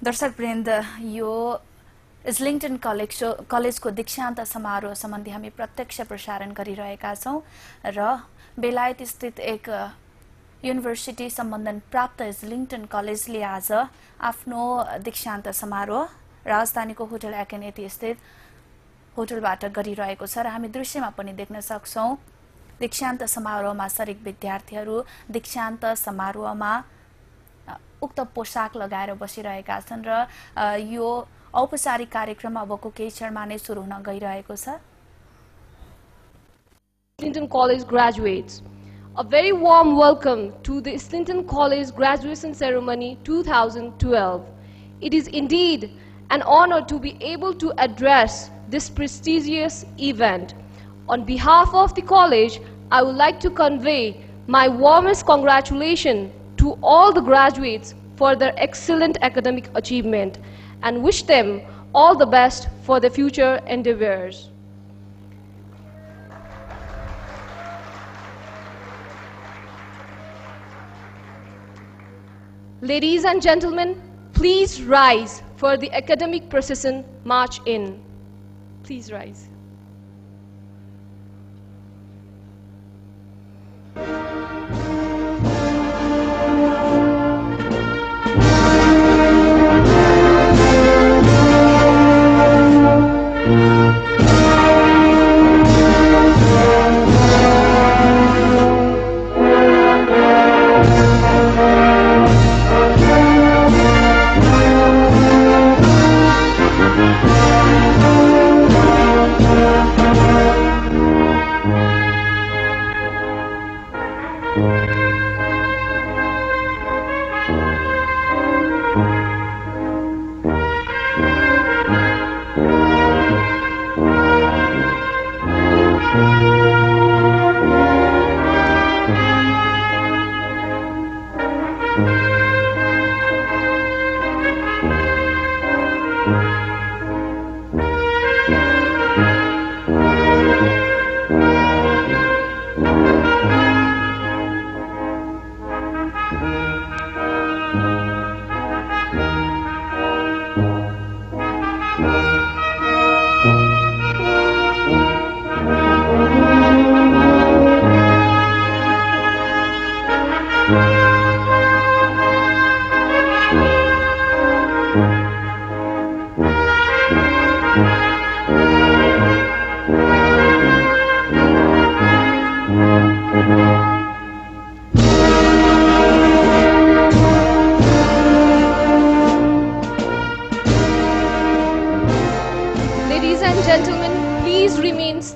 दर्शकवृन्द यो Islington कलेजको दीक्षान्त समारोह सम्बन्धी हामी प्रत्यक्ष प्रसारण गरिरहेका छौं र बेलायत स्थित एक युनिभर्सिटी सम्बन्धन प्राप्त इस्लिङ्टन कलेजले आज आफ्नो दीक्षान्त समारोह राजधानीको होटल एकेनेटी स्थित होटलबाट गरिरहेको छ र हामी दृश्यमा पनि देख्न सक्छौं दीक्षान्त समारोहमा सरिक विद्यार्थीहरू दीक्षान्त समारोहमा उक्त पोशाक लगाएर बसिरहेका छन् र यो औपचारिक कार्यक्रम अबको केही क्षणमा नै सुरु हुन गइरहेको छ। Islington College graduates, a very warm welcome to the Islington College graduation ceremony 2012. It is indeed an honor to be able to address this prestigious event. On behalf of the college, I would like to convey my warmest congratulations to all the graduates for their excellent academic achievement and wish them all the best for their future endeavors. Ladies and gentlemen, please rise for the academic procession march in. Please rise.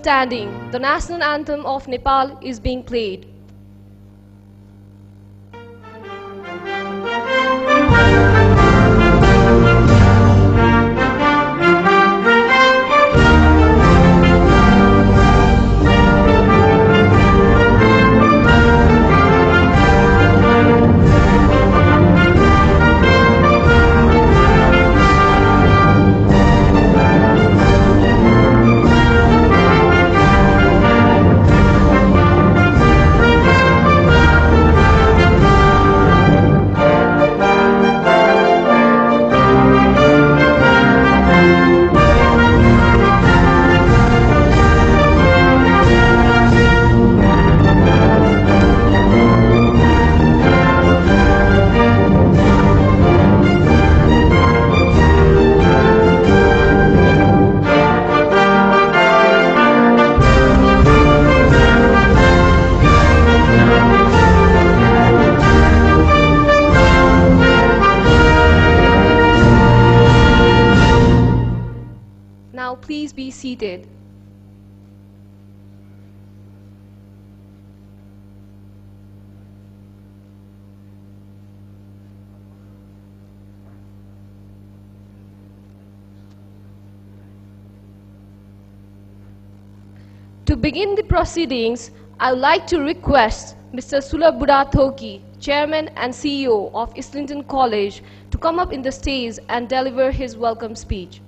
Standing, the national anthem of Nepal is being played. Please be seated. To begin the proceedings, I would like to request Mr. Sulabhbura Thoki, Chairman and CEO of Islington College, to come up in the stage and deliver his welcome speech.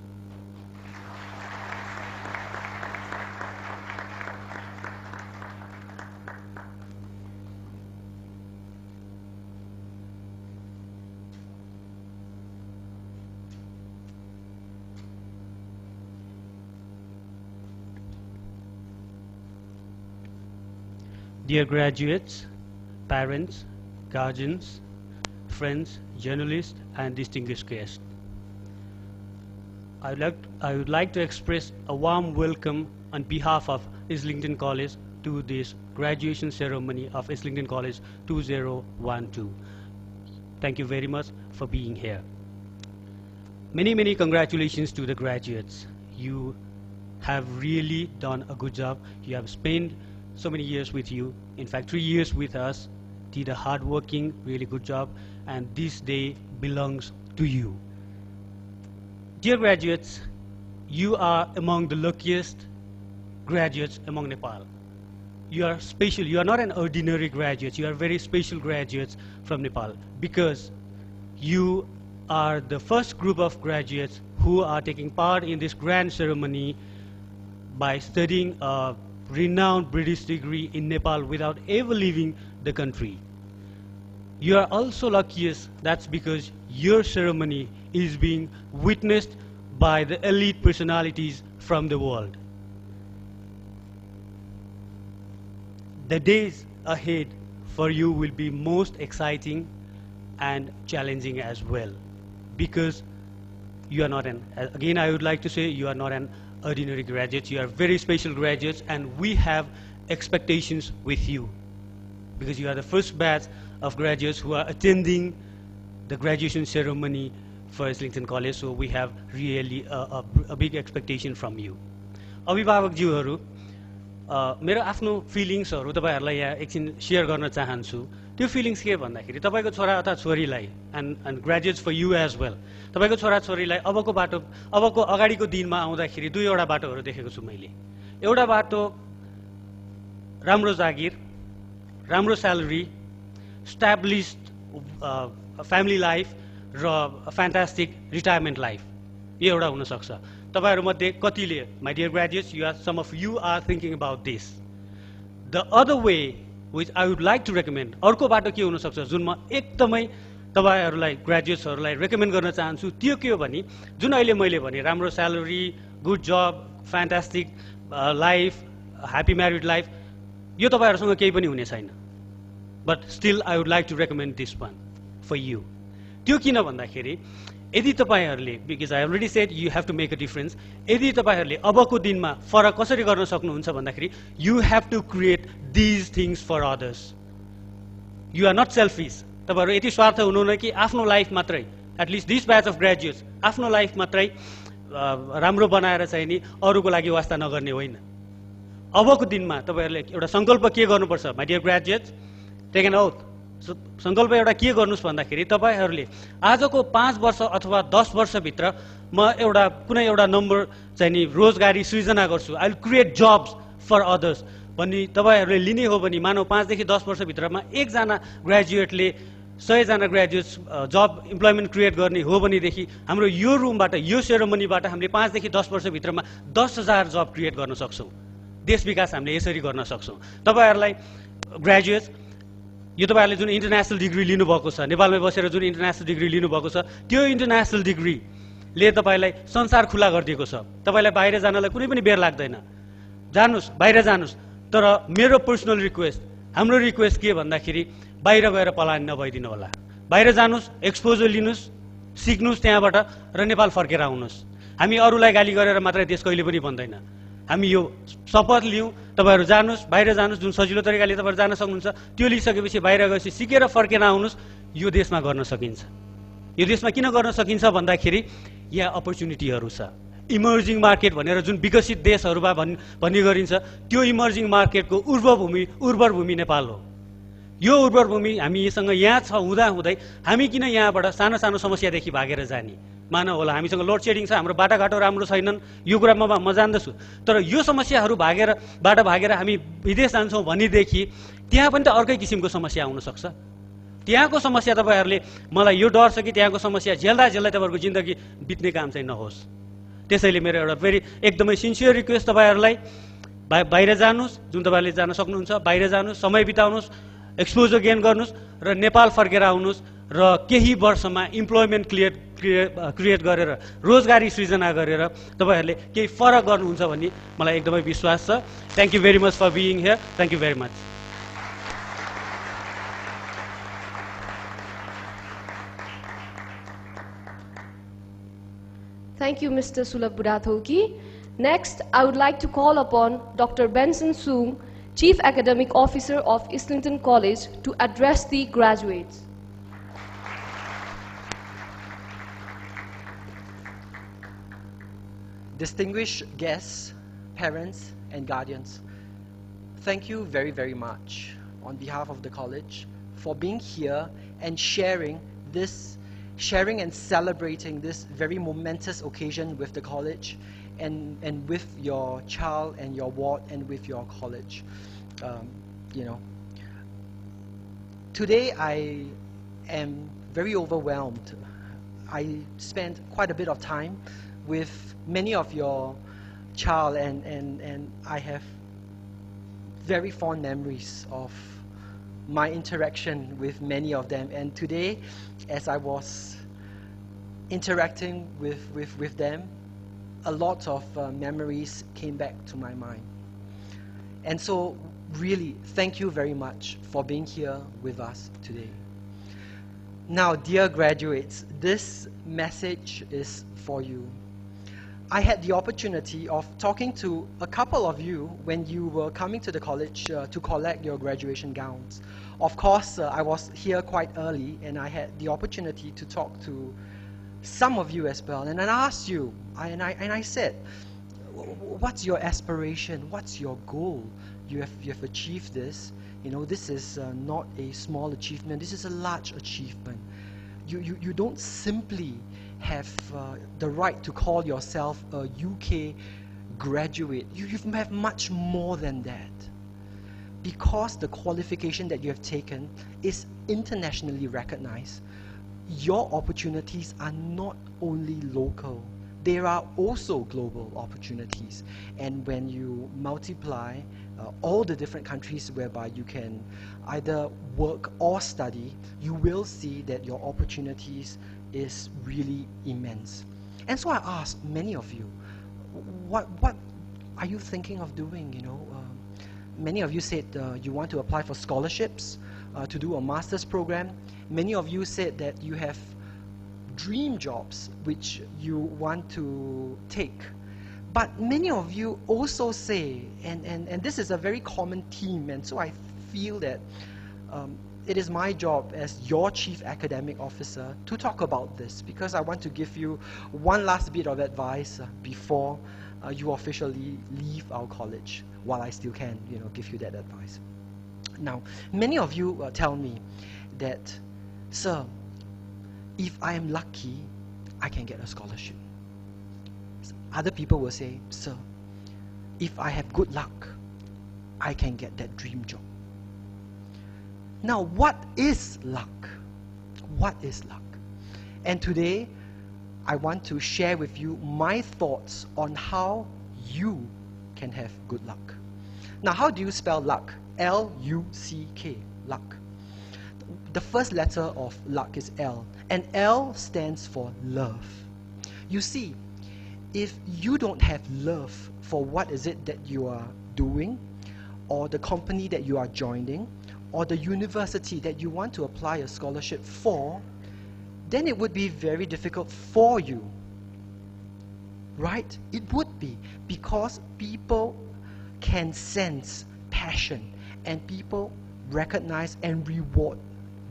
Dear graduates, parents, guardians, friends, journalists, and distinguished guests, I would like to express a warm welcome on behalf of Islington College to this graduation ceremony of Islington College 2012. Thank you very much for being here. Many congratulations to the graduates. You have really done a good job. You have spent so many years with you. In fact, 3 years with us. Did a hard-working, really good job, and this day belongs to you. Dear graduates, you are among the luckiest graduates among Nepal. You are special. You are not an ordinary graduate. You are very special graduates from Nepal because you are the first group of graduates who are taking part in this grand ceremony by studying a renowned British degree in Nepal without ever leaving the country. You are also luckiest, that's because your ceremony is being witnessed by the elite personalities from the world. The days ahead for you will be most exciting and challenging as well, because you are not again I would like to say, you are not an ordinary graduate. You are very special graduates, and we have expectations with you because you are the first batch of graduates who are attending the graduation ceremony for Islington College, so we have really a big expectation from you. अभिभावकज्यूहरू, मेरो आफ्नो फिलिङ्सहरू तपाईहरुलाई यहाँ एकछिन share गर्न चाहन्छु। त्यो feelings के भन्दाखेरि तपाईको छोरा अथवा छोरीलाई and graduates for you as well, तपाईको छोरा छोरीलाई अबको अगाडिको दिनमा आउँदाखेरि दुईवटा बाटोहरू देखेको छु मैले। एउटा बाटो राम्रो जागिर, राम्रो स्यालेरी, established family life र fantastic retirement life, यो एउटा हुन सक्छ। तपाईहरु मध्ये कतिले, my dear graduates, some of you are thinking about this. The other way which I would like to recommend, अर्को बाटो के हुन सक्छ जुन म एकदमै तपाईहरुलाई ग्रेजुएट्सहरुलाई रेकमेन्ड गर्न चाहन्छु, त्यो के हो भने जुन अहिले मैले भने राम्रो salary, good job, fantastic life, happy married life, यो तपाईहरुसँग केही पनि हुने छैन। But still I would like to recommend this one for you. त्यो किन भन्दाखेरि यदि तपाईहरुले, because I already said you have to make a difference, यदि तपाईहरुले अबको दिनमा फरक कसरी गर्न सक्नुहुन्छ भन्दाखेरि you have to create these things for others. You are not selfish. तपाईहरु यति स्वार्थ हुनुहुन्न कि आफ्नो लाइफ मात्रै, at least this batch of graduates, आफ्नो लाइफ मात्रै राम्रो बनाएर चाहिँ नि अरूको लागि वास्ता नगर्ने होइन। अबको दिनमा तपाईहरुले एउटा संकल्प के गर्नुपर्छ, my dear graduates, take an oath. संकल्प एउटा के गर्नुस् भन्दाखेरि तपाईहरुले आजको 5 वर्ष अथवा 10 वर्ष भित्र म एउटा कुनै एउटा नम्बर चाहिँ नि रोजगारी सृजना गर्छु, I will create jobs for others भन्ने तपाईहरुले लिने हो भने मानव 5 देखि 10 वर्ष भित्रमा एकजना ग्रेजुएटले 100 जना ग्रेजुएट्स जब इम्प्लोयमेन्ट क्रिएट गर्ने हो भने देखि हाम्रो यो रुमबाट, यो सेरेमनीबाट हामीले 5 देखि 10 वर्ष भित्रमा 10,000 जब क्रिएट गर्न सक्छौं। देश विकास हामीले यसरी गर्न सक्छौं। तपाईहरुलाई ग्रेजुएट्स, यो तपाईहरुले जुन इन्टरनेशनल डिग्री लिनु भएको छ, नेपालमै बसेर जुन इन्टरनेशनल डिग्री लिनु भएको छ, त्यो इन्टरनेशनल डिग्रीले तपाईलाई संसार खुला गरिदिएको छ। तपाईलाई बाहिर जानलाई कुनै पनि बेर लाग्दैन। जानुस्, बाहिर जानुस्। तर मेरो पर्सनल रिक्वेस्ट, हाम्रो रिक्वेस्ट के भन्दाखेरि बाहिर गएर पलायन नभइदिनु होला। बाहिर जानुस्, एक्सपोजर लिनुस्, सिक्नुस् त्यहाँबाट र नेपाल फर्केर आउनुस्। हामी अरूलाई गाली गरेर मात्रै देश कहिले पनि बन्दैन। हामी यो शपथ लियौं, तपाईहरु जानुस्, बाहिर जानुस्, जुन सजिलो तरिकाले तपाईहरु जान सक्नुहुन्छ त्यो लिइसकेपछि बाहिर गएपछि सिकेर फर्केर आउनुस्। यो देशमा गर्न सकिन्छ। यो देशमा किन गर्न सकिन्छ भन्दाखेरि यहाँ अपर्च्युनिटीहरु छ। इमर्जिङ मार्केट भनेर जुन विकसित देशहरुमा भन्ने गरिन्छ, त्यो इमर्जिङ मार्केटको उर्वर भूमि नेपाल हो। यो उर्वर भूमि हामीसँग यहाँ छ हुँदै हामी किन यहाँबाट सानो सानो समस्यादेखि भागेर जाने? मानव होला हामीसँग लोड सेडिङ छ, हाम्रो बाटाघाटो राम्रो छैनन्, यो कुरामा म जान्दछु। तर यो समस्याहरू भागेर हामी विदेश जान्छौँ भनेदेखि त्यहाँ पनि त अर्कै किसिमको समस्या आउन सक्छ। त्यहाँको समस्या तपाईहरुले, मलाई यो डर छ कि त्यहाँको समस्या झेल्दा तपाईहरुको जिन्दगी बित्ने काम चाहिँ नहोस्। त्यसैले मेरो एउटा एकदमै सिन्सियर रिक्वेस्ट तपाईहरुलाई, बाहिर जानुस्, जुन तपाईहरुले जान सक्नुहुन्छ बाहिर जानुस्, समय बिताउनुस्, एक्सपोजर गेन गर्नुस् र नेपाल फर्केर आउनुस् र केही वर्षमा इम्प्लोयमेन्ट क्रिएट गरेर, रोजगारी सृजना गरेर तपाईहरुले केही फरक गर्नुहुन्छ भन्ने मलाई एकदमै विश्वास छ। Thank you very much for being here. Thank you very much. Thank you, Mr. Sulabh Budathoki. Next, I would like to call upon Dr. Benson Soong, Chief Academic Officer of Islington College, to address the graduates. Distinguished guests, parents, and guardians, thank you very, very much on behalf of the college for being here and sharing and celebrating this very momentous occasion with the college and with your child and your ward and with your college. You know, today I am very overwhelmed. I spent quite a bit of time with many of your child and I have very fond memories of my interaction with many of them. And today, as I was interacting with them, a lot of memories came back to my mind. And so, really, thank you very much for being here with us today. Now, dear graduates, this message is for you. I had the opportunity of talking to a couple of you when you were coming to the college to collect your graduation gowns. Of course, I was here quite early and I had the opportunity to talk to some of you as well. And I asked you, and I said, what's your aspiration? What's your goal? You have achieved this. You know, this is not a small achievement. This is a large achievement. You don't simply have the right to call yourself a UK graduate. You have much more than that. Because the qualification that you have taken is internationally recognized, your opportunities are not only local, there are also global opportunities. And when you multiply all the different countries whereby you can either work or study, you will see that your opportunities is really immense. And so I asked many of you, what are you thinking of doing? You know, many of you said you want to apply for scholarships to do a master's program. Many of you said that you have dream jobs which you want to take. But many of you also say, and this is a very common theme, and so I feel that it is my job as your Chief Academic Officer to talk about this, because I want to give you one last bit of advice before you officially leave our college, while I still can, you know, give you that advice. Now, many of you tell me that, sir, if I am lucky, I can get a scholarship. Other people will say, sir, if I have good luck, I can get that dream job. Now, what is luck? What is luck? And today, I want to share with you my thoughts on how you can have good luck. Now, how do you spell luck? L-U-C-K, luck. The first letter of luck is L, and L stands for love. You see, if you don't have love for what is it that you are doing, or the company that you are joining, or the university that you want to apply a scholarship for, then it would be very difficult for you. Right? It would be, because people can sense passion, and people recognize and reward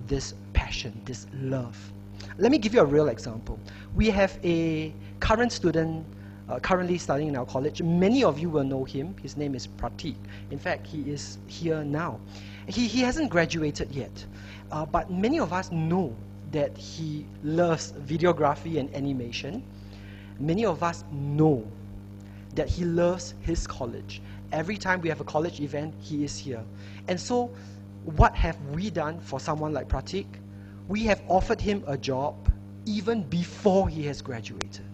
this passion, this love. Let me give you a real example. We have a current student currently studying in our college. Many of you will know him. His name is Pratik. In fact, he is here now. He hasn't graduated yet, but many of us know that he loves videography and animation. Many of us know that he loves his college. Every time we have a college event, he is here. And so, what have we done for someone like Pratik? We have offered him a job even before he has graduated.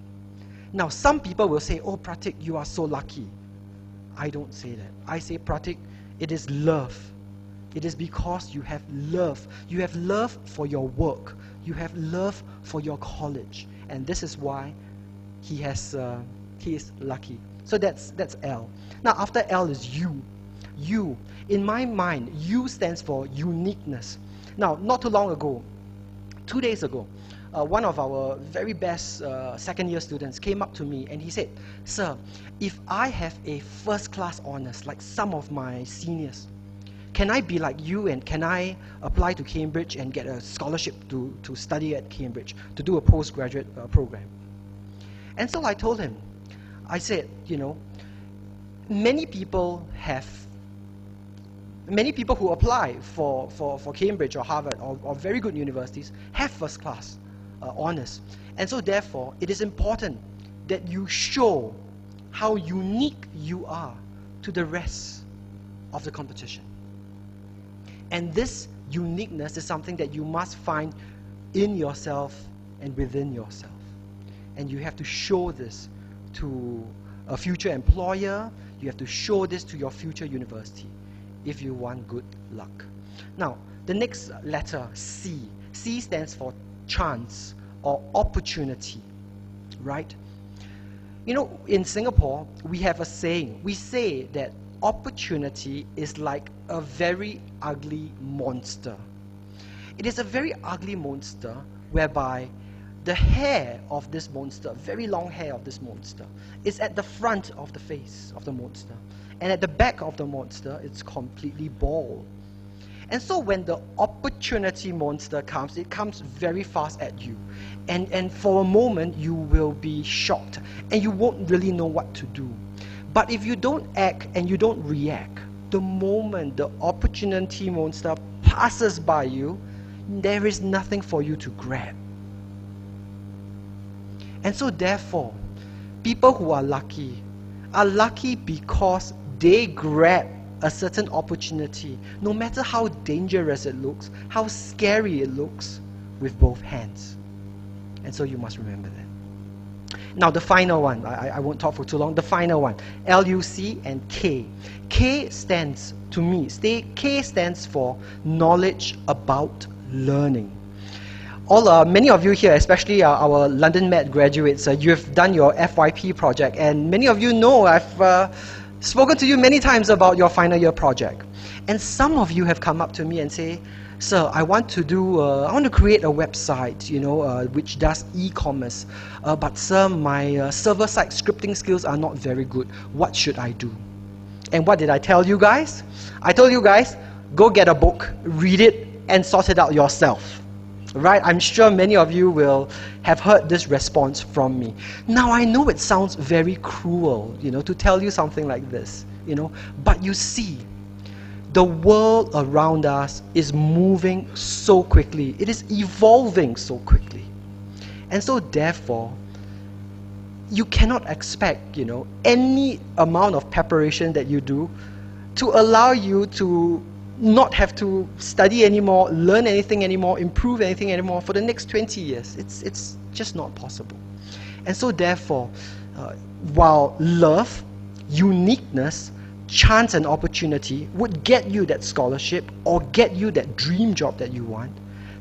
Now, some people will say, oh, Pratik, you are so lucky. I don't say that. I say, Pratik, it is love. It is because you have love. You have love for your work. You have love for your college. And this is why he is lucky. So that's L. Now, after L is U. U. In my mind, U stands for uniqueness. Now, not too long ago, 2 days ago, one of our very best second-year students came up to me and he said, "Sir, if I have a first-class honours like some of my seniors, can I be like you and can I apply to Cambridge and get a scholarship to study at Cambridge, to do a postgraduate program?" And so I told him, I said, you know, many people who apply for Cambridge or Harvard or very good universities have first class honours. And so therefore, it is important that you show how unique you are to the rest of the competition. And this uniqueness is something that you must find in yourself and within yourself. And you have to show this to a future employer, you have to show this to your future university if you want good luck. Now, the next letter, C. C stands for chance or opportunity, right? You know, in Singapore, we have a saying. We say that opportunity is like a very ugly monster. It is a very ugly monster whereby the hair of this monster, very long hair of this monster, is at the front of the face of the monster. And at the back of the monster, it's completely bald. And so when the opportunity monster comes, it comes very fast at you. And for a moment, you will be shocked. And you won't really know what to do. But if you don't act and you don't react, the moment the opportunity monster passes by you, there is nothing for you to grab. And so therefore, people who are lucky because they grab a certain opportunity, no matter how dangerous it looks, how scary it looks, with both hands. And so you must remember that. Now the final one, I won't talk for too long, the final one, LUC and K. K stands, to me, K stands for knowledge about learning. Many of you here, especially our London Met graduates, you have done your FYP project, and many of you know I've spoken to you many times about your final year project. And some of you have come up to me and say, "Sir, I want to create a website, you know, which does e-commerce. But sir, my server-side scripting skills are not very good. What should I do?" And what did I tell you guys? I told you guys, go get a book, read it, and sort it out yourself. Right? I'm sure many of you will have heard this response from me. Now, I know it sounds very cruel, you know, to tell you something like this, you know, but you see, the world around us is moving so quickly. It is evolving so quickly. And so therefore, you cannot expect, you know, any amount of preparation that you do to allow you to not have to study anymore, learn anything anymore, improve anything anymore for the next 20 years. It's just not possible. And so therefore, while love, uniqueness, chance and opportunity would get you that scholarship or get you that dream job that you want,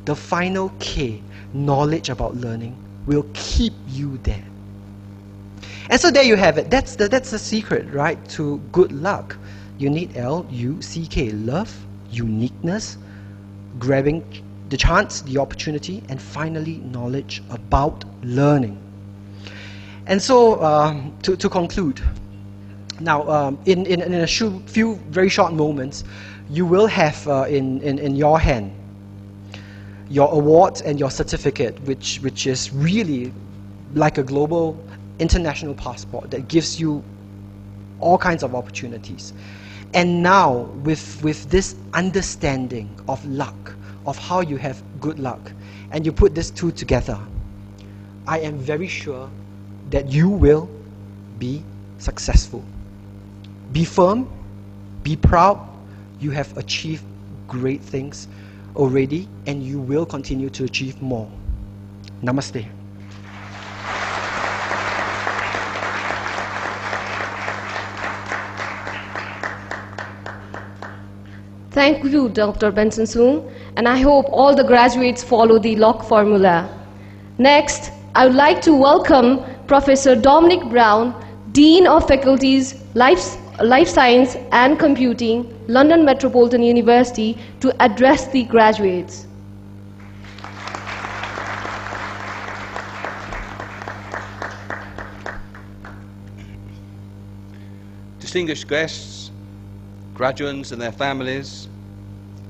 the final K, knowledge about learning, will keep you there. And so there you have it. That's the secret, right, to good luck. You need LUCK, love, uniqueness, grabbing the chance, the opportunity, and finally knowledge about learning. And so to conclude, now in a few very short moments, you will have in your hand your award and your certificate, which is really like a global international passport that gives you all kinds of opportunities. And now, with this understanding of luck, of how you have good luck, and you put these two together, I am very sure that you will be successful. Be firm, be proud. You have achieved great things already, and you will continue to achieve more. Namaste. Thank you, Dr. Benson Soong, and I hope all the graduates follow the lock formula. Next, I would like to welcome Professor Dominic Brown, Dean of Faculties, Life Science and Computing, London Metropolitan University, to address the graduates. distinguished guests, graduates and their families,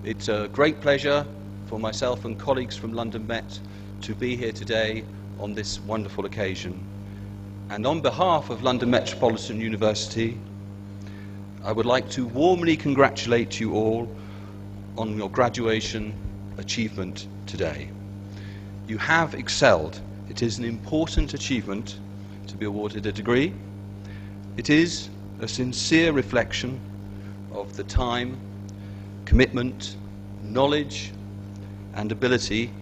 it's a great pleasure for myself and colleagues from London Met to be here today on this wonderful occasion. And on behalf of London Metropolitan University, I would like to warmly congratulate you all on your graduation achievement today. You have excelled. It is an important achievement to be awarded a degree. It is a sincere reflection of the time, commitment, knowledge and ability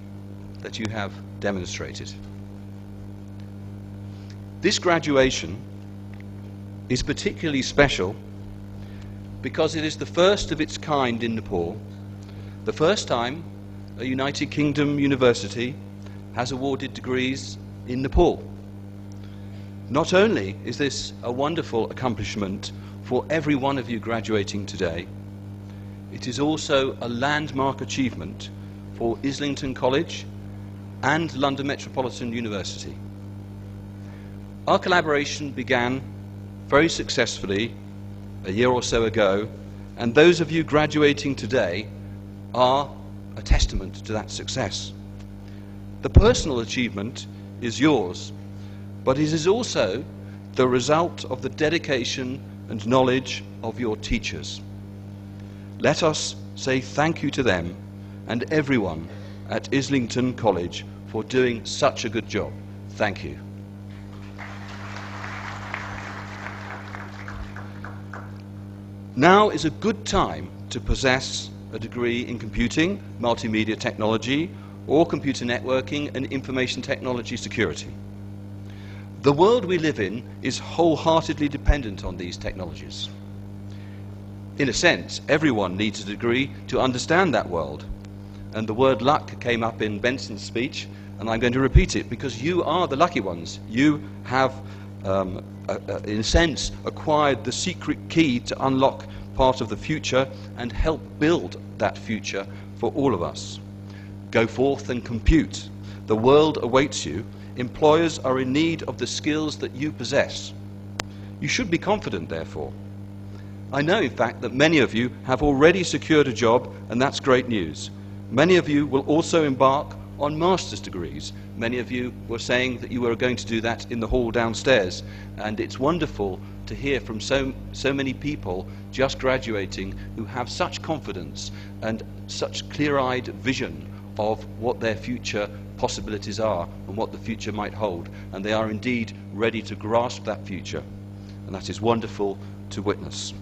that you have demonstrated. This graduation is particularly special because it is the first of its kind in Nepal, the first time a United Kingdom university has awarded degrees in Nepal. Not only is this a wonderful accomplishment for every one of you graduating today, it is also a landmark achievement for Islington College and London Metropolitan University. Our collaboration began very successfully a year or so ago, and those of you graduating today are a testament to that success. The personal achievement is yours, but it is also the result of the dedication and knowledge of your teachers. Let us say thank you to them and everyone at Islington College for doing such a good job. Thank you. Now is a good time to possess a degree in computing, multimedia technology, or computer networking and information technology security. The world we live in is wholeheartedly dependent on these technologies. In a sense, everyone needs a degree to understand that world. And the word luck came up in Benson's speech, and I'm going to repeat it because you are the lucky ones. You have, in a sense, acquired the secret key to unlock part of the future and help build that future for all of us. Go forth and compute. The world awaits you. Employers are in need of the skills that you possess. You should be confident, therefore. I know, in fact, that many of you have already secured a job, and that's great news. Many of you will also embark on master's degrees. Many of you were saying that you were going to do that in the hall downstairs, and it's wonderful to hear from so many people just graduating who have such confidence and such clear-eyed vision of what their future possibilities are and what the future might hold, and they are indeed ready to grasp that future, and that is wonderful to witness.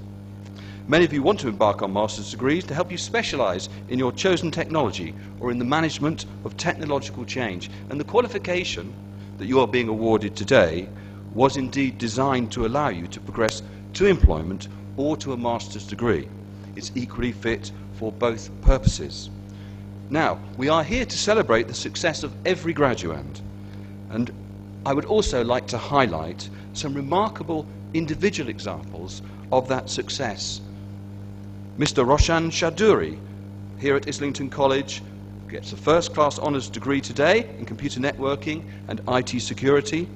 Many of you want to embark on master's degrees to help you specialize in your chosen technology or in the management of technological change, and the qualification that you are being awarded today was indeed designed to allow you to progress to employment or to a master's degree. It's equally fit for both purposes. Now, we are here to celebrate the success of every graduand, and I would also like to highlight some remarkable individual examples of that success. Mr. Roshan Chowdhury, here at Islington College, gets a first-class honours degree today in computer networking and IT security,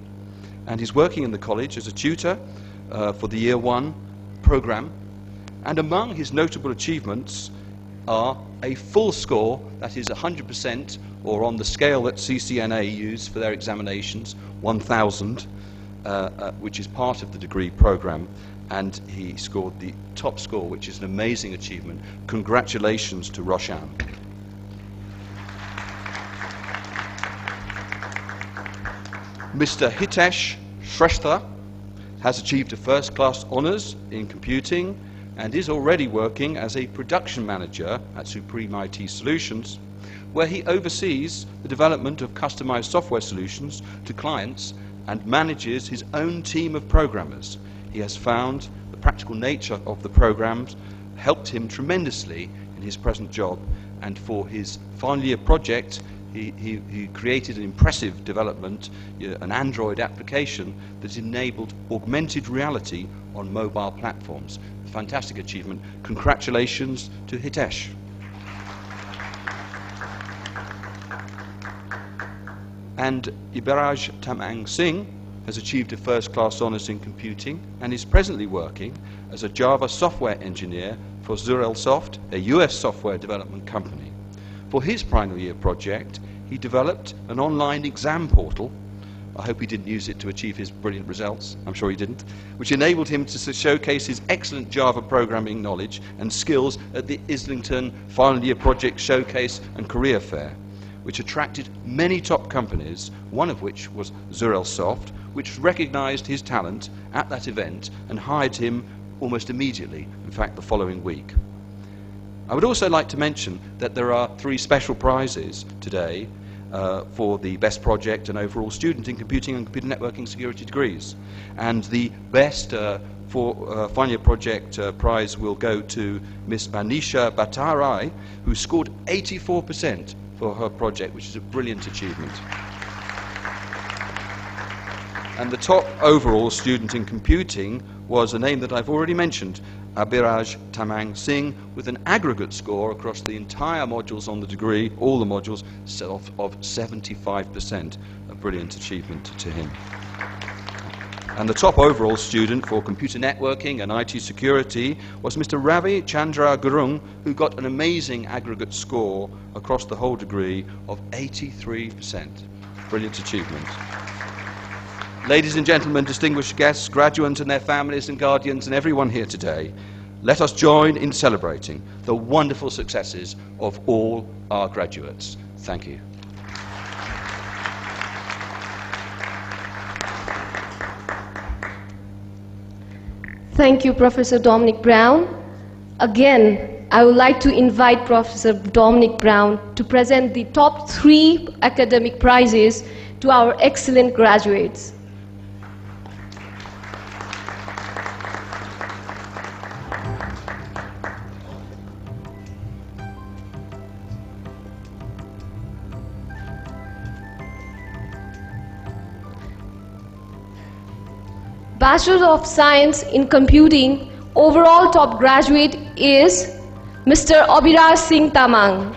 and he's working in the college as a tutor for the Year 1 programme. And among his notable achievements are a full score, that is 100%, or on the scale that CCNA use for their examinations, 1,000, which is part of the degree programme, and he scored the top score, which is an amazing achievement. Congratulations to Roshan. Mr. Hitesh Shrestha has achieved a first-class honours in computing and is already working as a production manager at Supreme IT Solutions, where he oversees the development of customized software solutions to clients and manages his own team of programmers. He has found the practical nature of the programs helped him tremendously in his present job, and for his final year project he created an impressive development, an Android application that enabled augmented reality on mobile platforms. A fantastic achievement. Congratulations to Hitesh. And Ibaraj Tamang Singh has achieved a first-class honours in computing and is presently working as a Java software engineer for Zurelsoft, a US software development company. For his final year project, he developed an online exam portal. I hope he didn't use it to achieve his brilliant results, I'm sure he didn't, which enabled him to showcase his excellent Java programming knowledge and skills at the Islington Final Year Project Showcase and Career Fair, which attracted many top companies, one of which was Zurelsoft, which recognised his talent at that event and hired him almost immediately, in fact the following week. I would also like to mention that there are 3 special prizes today for the best project and overall student in computing and computer networking security degrees. And the best final year project prize will go to Miss Manisha Batarai, who scored 84% for her project, which is a brilliant achievement. And the top overall student in computing was a name that I've already mentioned, Abhiraj Tamang Singh, with an aggregate score across the entire modules on the degree, all the modules, of 75%. A brilliant achievement to him. And the top overall student for computer networking and IT security was Mr. Ravi Chandra Gurung, who got an amazing aggregate score across the whole degree of 83%. Brilliant achievement. Ladies and gentlemen, distinguished guests, graduates and their families and guardians and everyone here today, let us join in celebrating the wonderful successes of all our graduates. Thank you. Thank you, Professor Dominic Brown. Again, I would like to invite Professor Dominic Brown to present the top 3 academic prizes to our excellent graduates. Bachelor of Science in Computing, overall top graduate is Mr. Abhiraj Singh Tamang.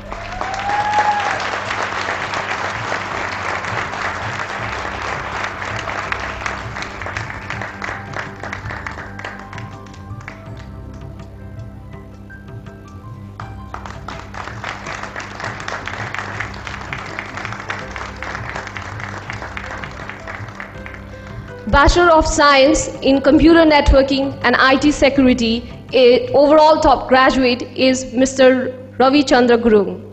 Bachelor of Science in Computer Networking and IT Security, overall top graduate is Mr. Ravi Chandra Gurung.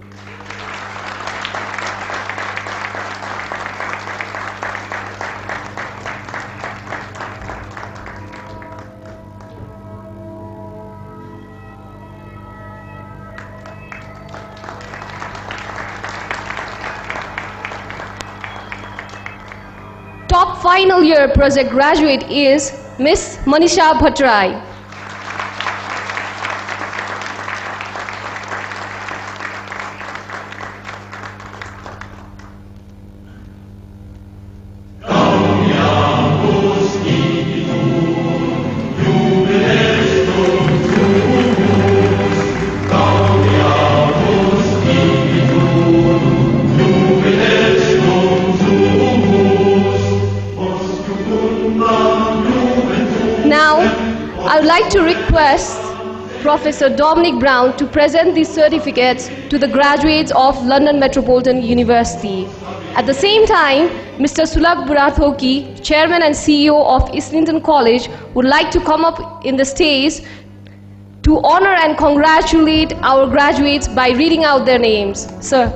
Top final year project graduate is Miss Manisha Bhatrai. I would like to request Professor Dominic Brown to present these certificates to the graduates of London Metropolitan University. At the same time, Mr. Sulabh Burathoki, Chairman and CEO of Islington College, would like to come up in the stage to honor and congratulate our graduates by reading out their names. Sir.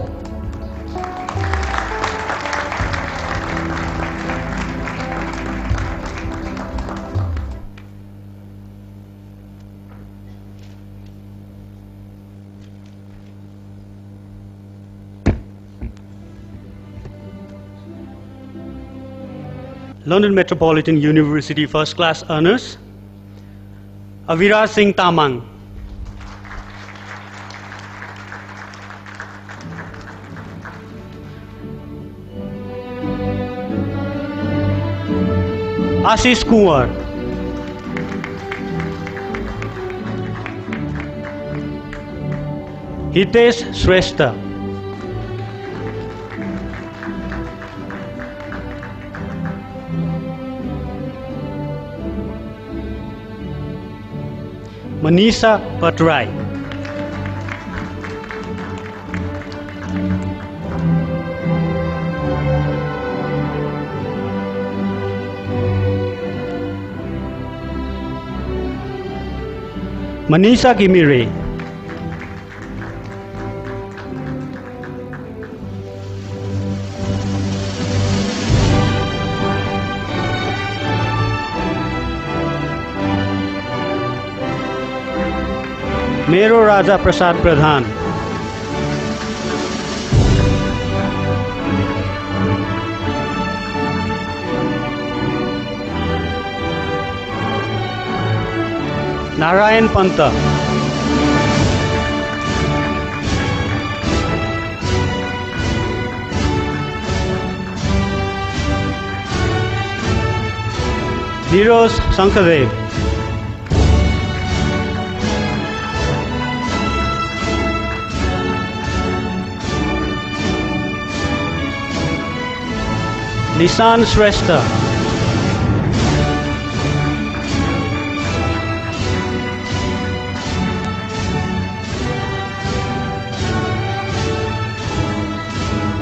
London Metropolitan University First Class Honours, Abhiraj Singh Tamang. Ashish Kumar. Hitesh Shrestha. Manisha Patrai. Manisha Gimire. मेरो राजा प्रसाद प्रधान. नारायण पंत. नीरोज शंखदेव. निशान श्रेष्ठ.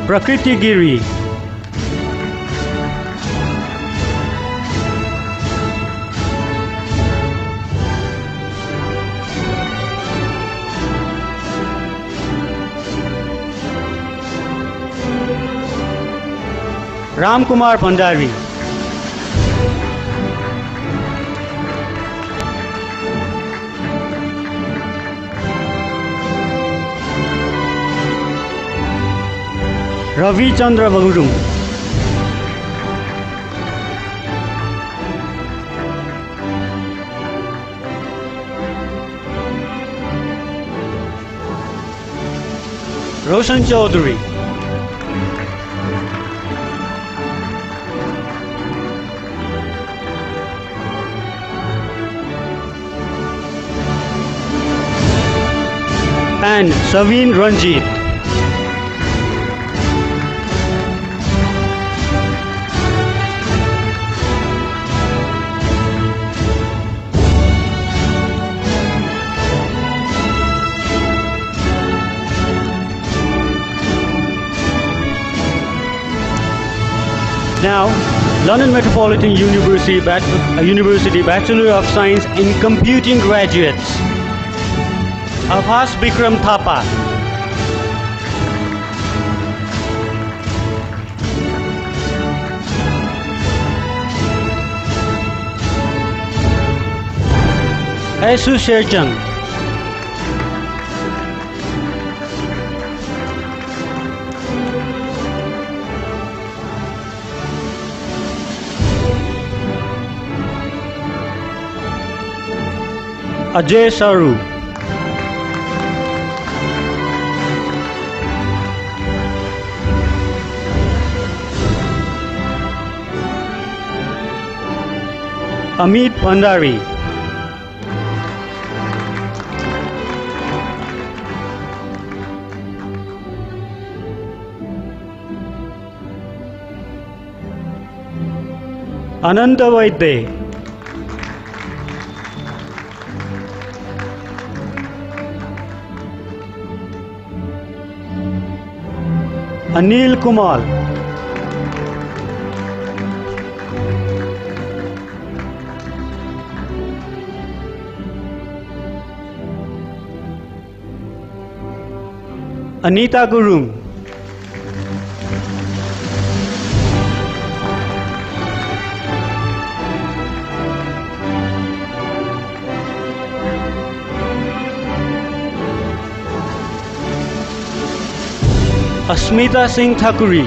प्रकृति गिरी. राम कुमार भंडारी. रविचंद्र बगुरुङ. रोशन Chaudhary. and Saveen Ranjit. Now, London Metropolitan University Bachelor of Science in Computing graduates. Avas Bikram Thapa. Esu Sherchand. Ajay Saru. Amit Bhandari. Ananta Vaidya. Anil Kumar. Anita Gurung. Asmita Singh Thakuri.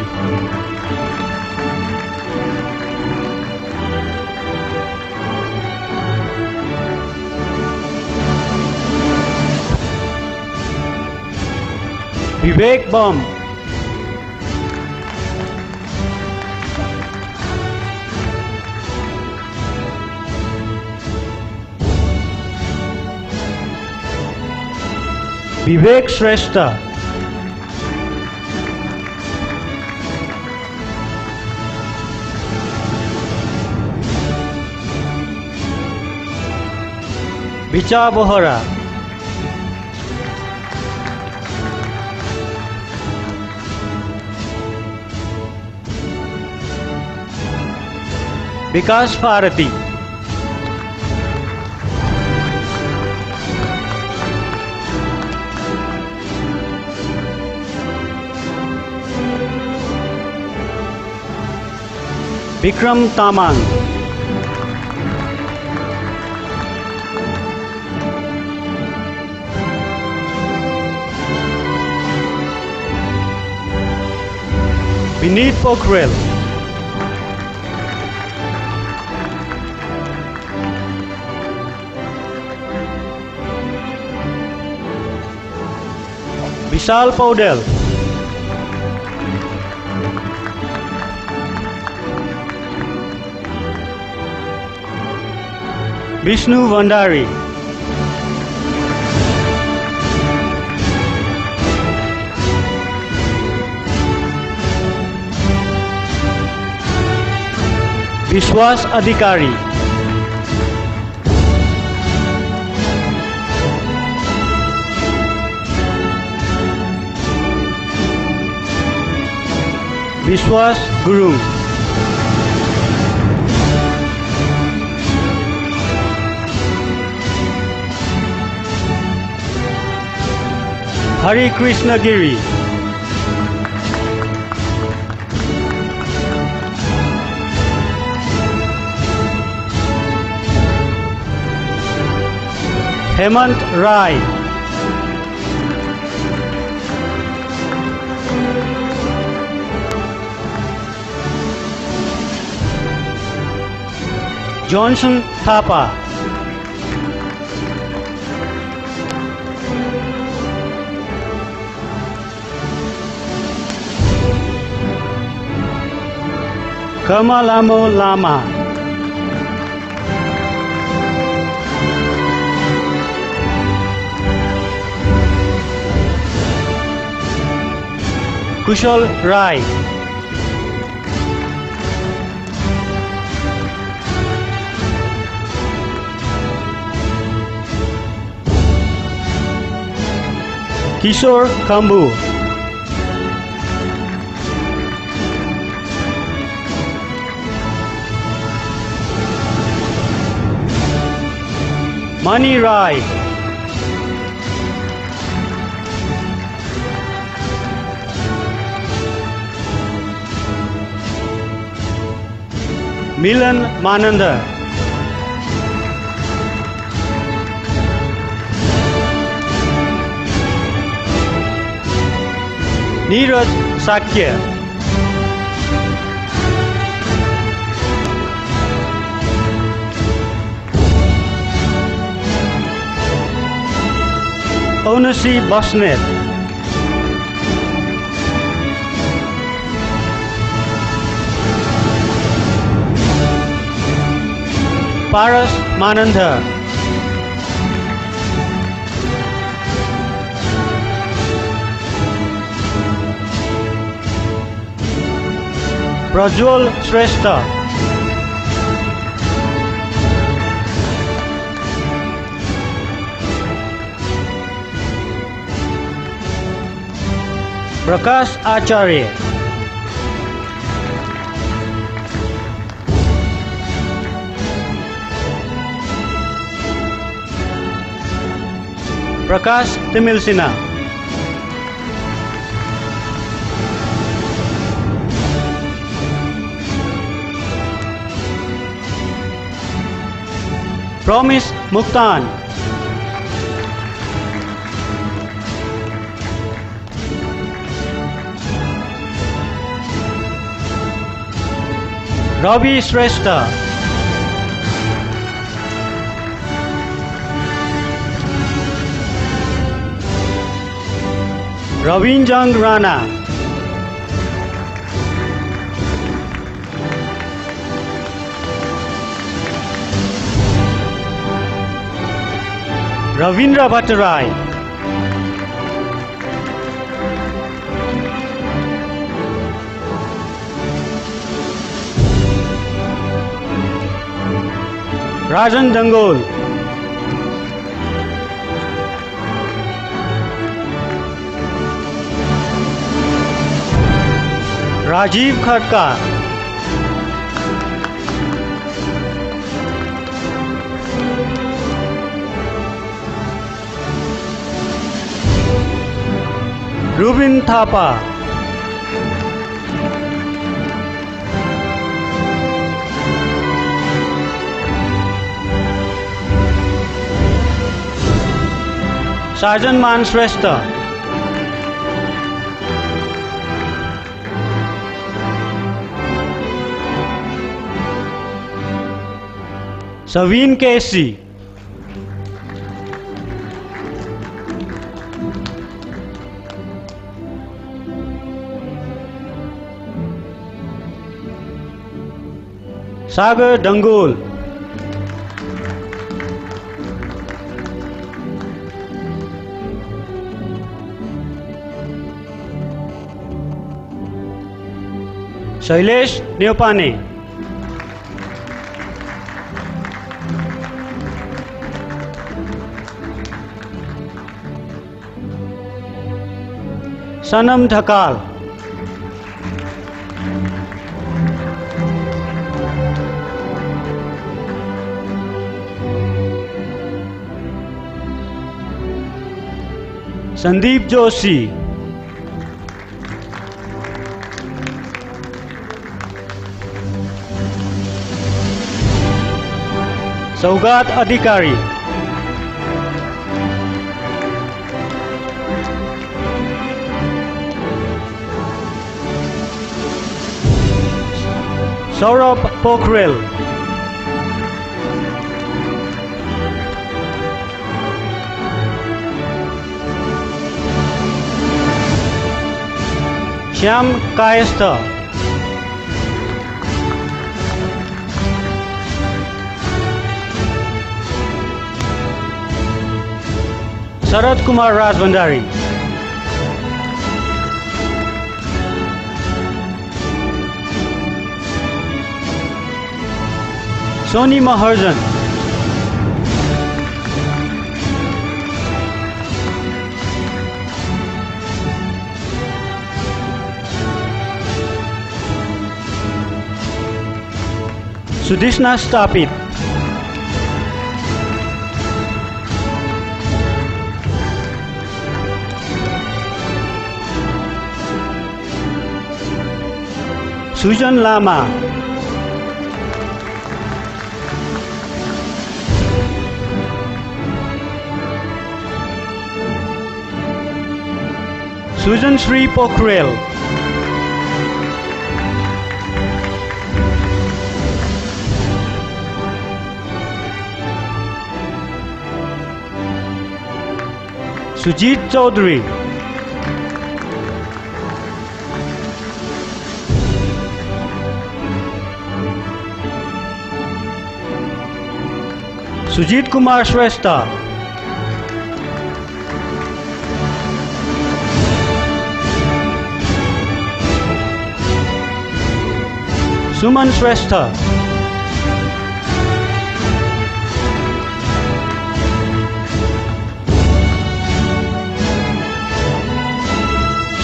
Vivek Bam. Vivek Shrestha. Bicha Bohra, Vikas Bharati, Vikram Tamang, Vineet Pokhrel, Vishal Paudel, Vishnu Vandari, Vishwas Adhikari, Vishwas Guru, Hari Krishna Giri, Hemant Rai, Johnson Thapa, Kamalamo Lama, Kushal Rai, Kishore Kambu, Mani Rai, Milan Mananda, Neeraj Sakya, Onasi Basnet, Paras Mananda, Prajwal Shrestha, Prakash Acharya, Prakash Timilsina, Promise Muktan, Ravi Shrestha, Ravinjang Rana, Ravindra Bhattarai, Rajan Dangol, Rajiv Khatkar, Rubin Thapa, Sergeant Man Shrestha, Saveen Casey, Sagar Dangol, Shailesh Neopane, Sanam Dhakal, Sandeep Joshi, Saugat Adhikari, Saurabh Pokhrel, Shyam Kayastha, Sarath Kumar Rajbandari, Soni Maharjan, Sudishna Stapit, Sujan Lama, Sujan Sri Pokhrel, Sujit Chaudhary, Sujit Kumar Shrestha, Suman Shrestha,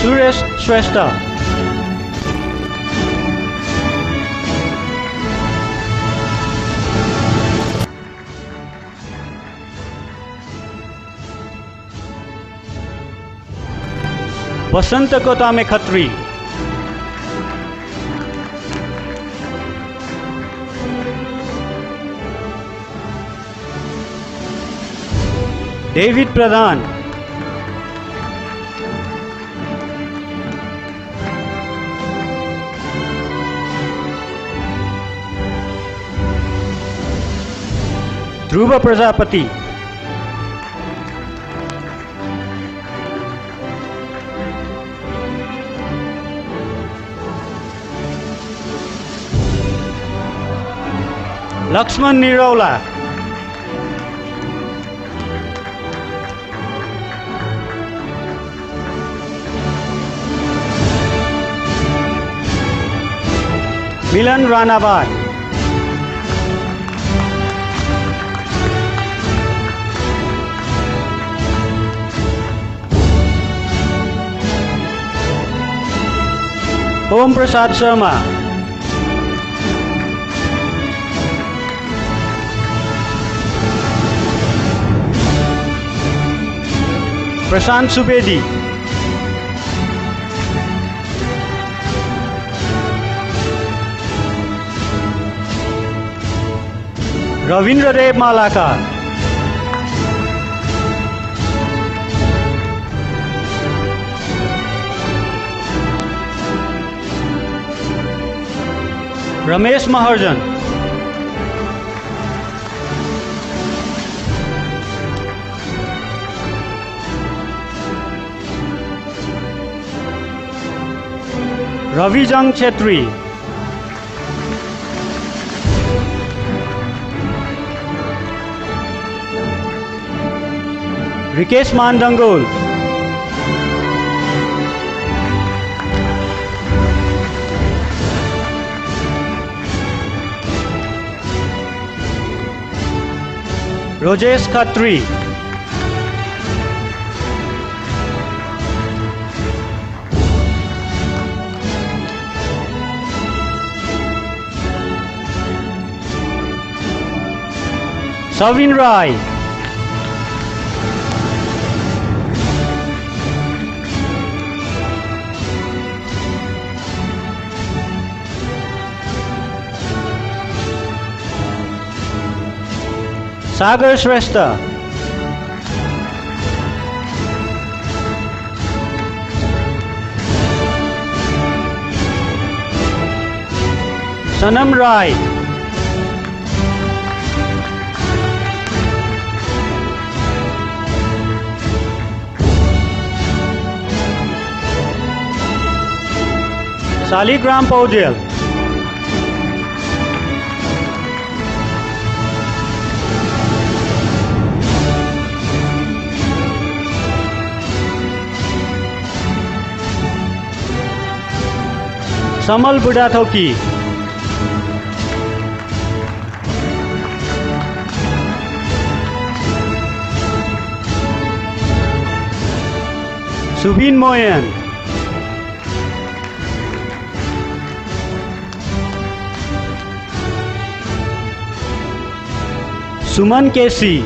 Suresh Shrestha, Basant Kotame Khatri, David Pradhan, Dhruva Prajapati, Lakshman Nirola, Milan Ranawat, Om Prasad Sharma, Prashant Subedi, Ravindra Dev Malaka, Ramesh Maharjan, Ravijang Chetri, Vikesh Mandangol, Rajesh Khatri, Savin Rai, Sagar Shrestha, Sanam Rai, Saligram Paudel, Samal Budathoki, Subin Moyan, Suman Kesi,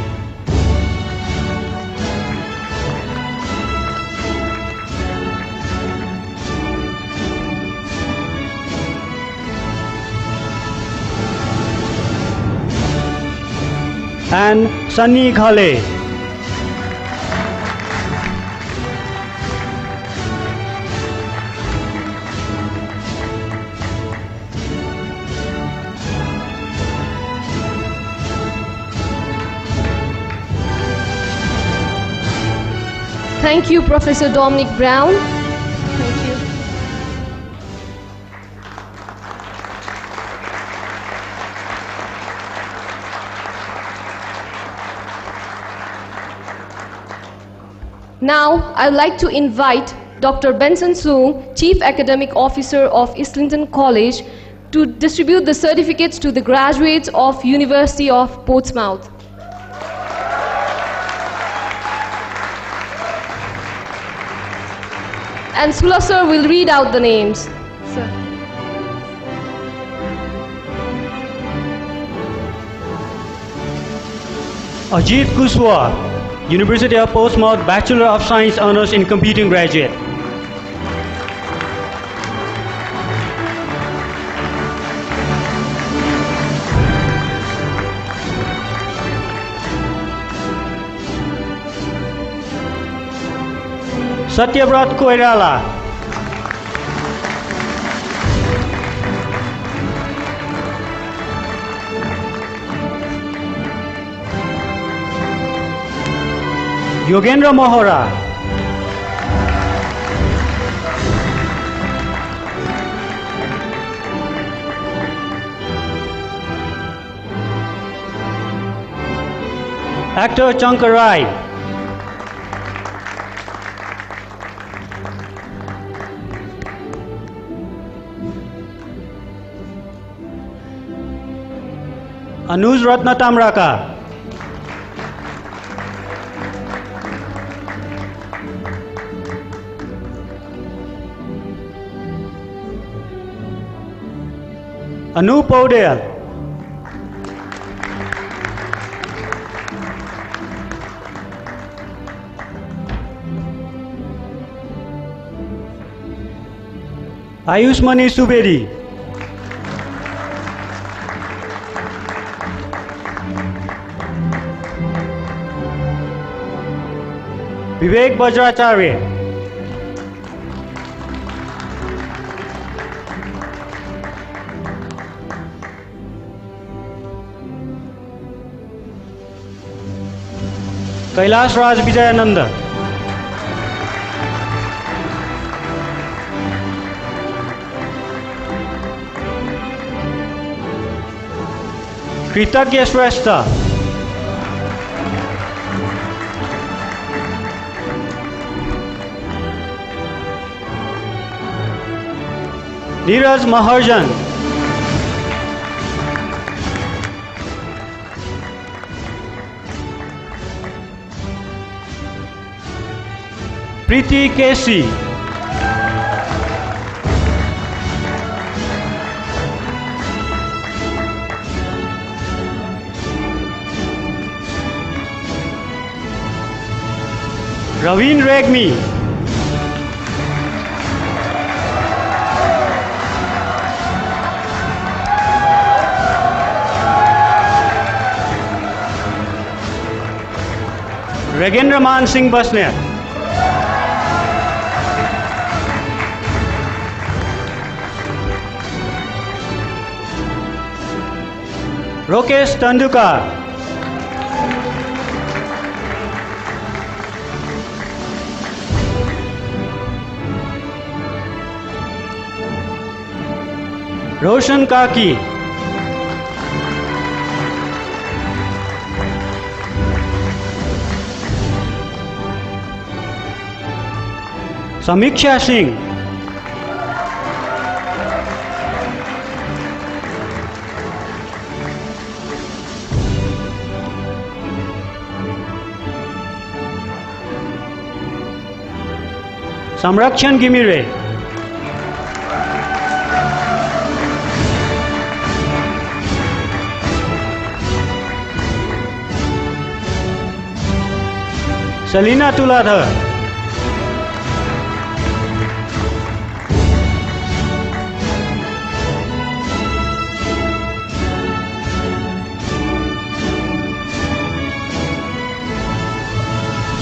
and Sunny Ghale. Thank you, Professor Dominic Brown. Thank you. Now, I'd like to invite Dr. Benson Soong, Chief Academic Officer of Islington College, to distribute the certificates to the graduates of University of Portsmouth. And Sula sir will read out the names. Sir. Ajit Kushwaha, University of Portsmouth, Bachelor of Science Honours in Computing graduate. Satyabrat Koirala, Yogendra Mohora, Actor Chankarai, Anuj Ratna Tamraka, Anu Paudel, Ayushmani Subedi, Vivek Bajracharya, Kailash Raj Vijayananda, Kritagya Shrestha, Neeraj Maharjan, Preeti Kesi, Raveen Regmi, Regendra Man Singh Basnet, Rokesh Tandukar, Roshan Kaki, Samiksha Singh, Samrakshan Gimire, Selina Tuladhar,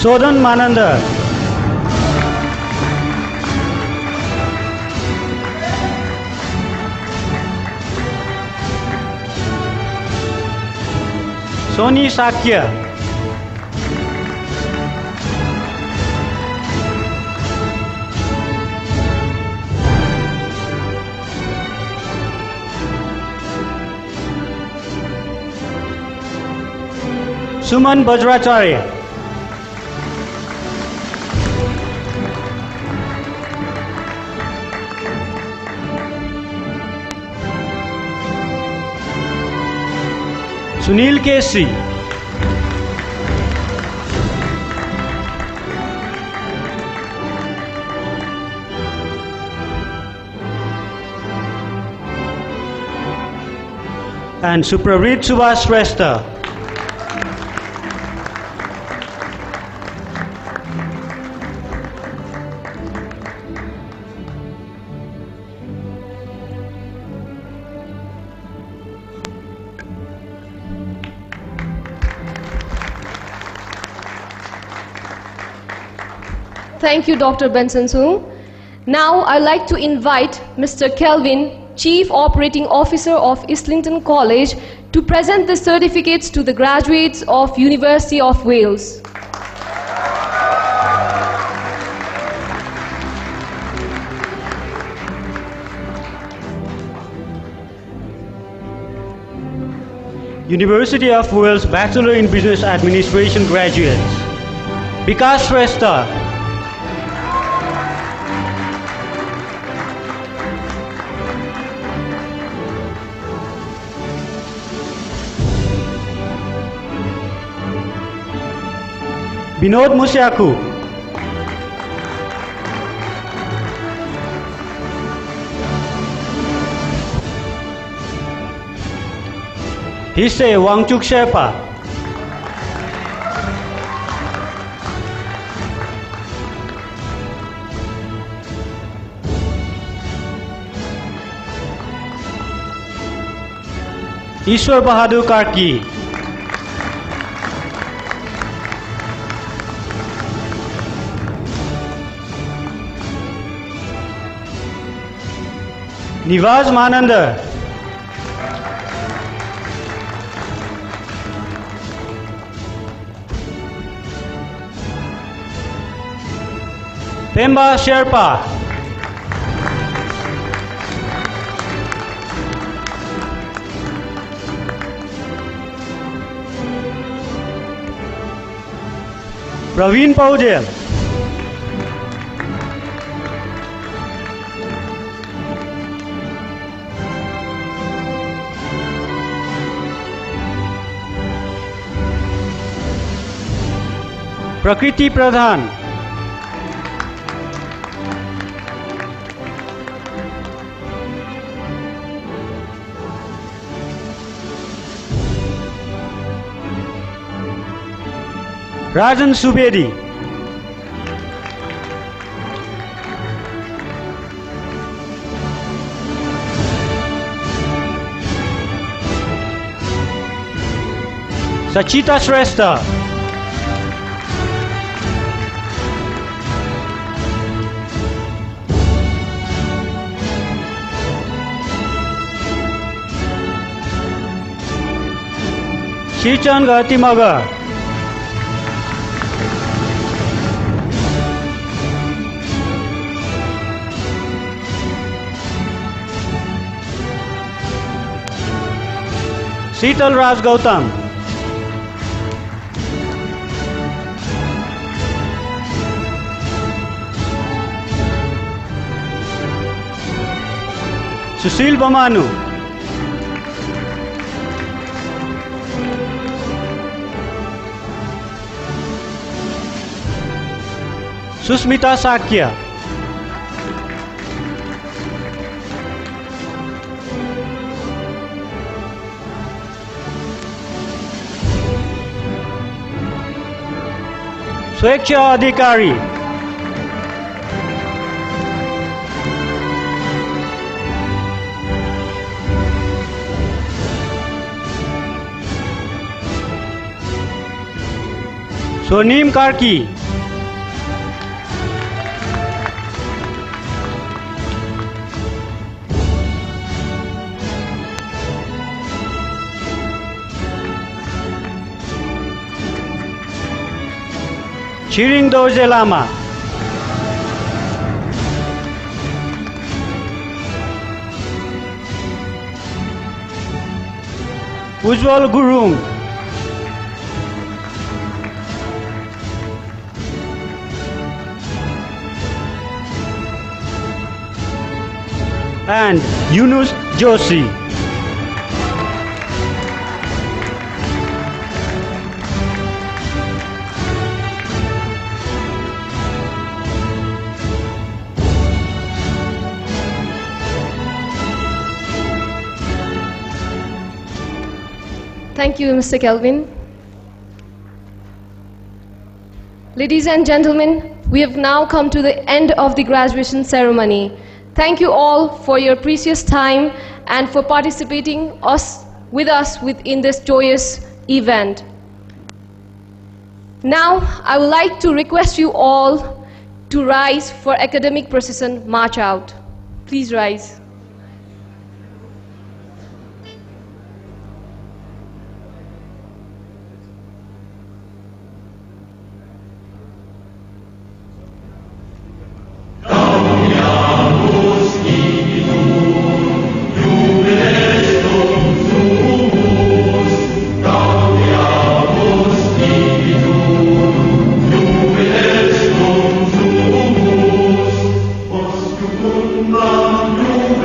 Sodhan Manandar, Soni Sakya, Suman Bajracharya, Sunil Kesi, and Supravrit Subhas Shrestha. Thank you, Dr. Benson Sung. Now I'd like to invite Mr. Kelvin, Chief Operating Officer of Islington College, to present the certificates to the graduates of University of Wales. University of Wales Bachelor in Business Administration graduates, Vikas Shrestha, Binod Musyaku, Hisse Wangchuk Sherpa. Ishwar Bahadur Karki. Nivaz Mananda. Pemba Sherpa. Praveen Paudel. Prakriti Pradhan. Rajan Subedi. Sachita Shrestha. Shichan Gatimaga. Sheetal Raj Gautam. Sushil Bamanu. Susmita Sakya. Sweksha Adhikari. Sonim Karki. Chiring Dorje Lama. Ujwal Gurung. And Yunus Joshi. Thank you, Mr. Kelvin. Ladies and gentlemen, we have now come to the end of the graduation ceremony. Thank you all for your precious time and for participating with us in this joyous event. Now, I would like to request you all to rise for academic procession march out. Please rise. Nam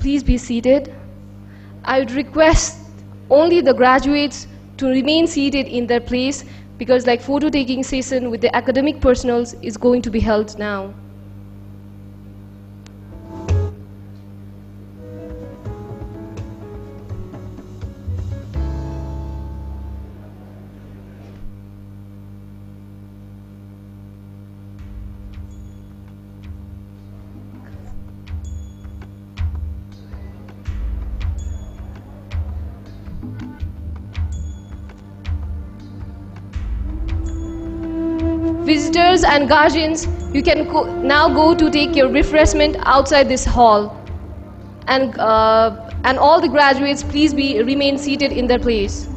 please be seated. I would request only the graduates to remain seated in their place because like photo taking session with the academic personals is going to be held now. Visitors and guardians, you can now go to take your refreshment outside this hall. And all the graduates, please remain seated in their place.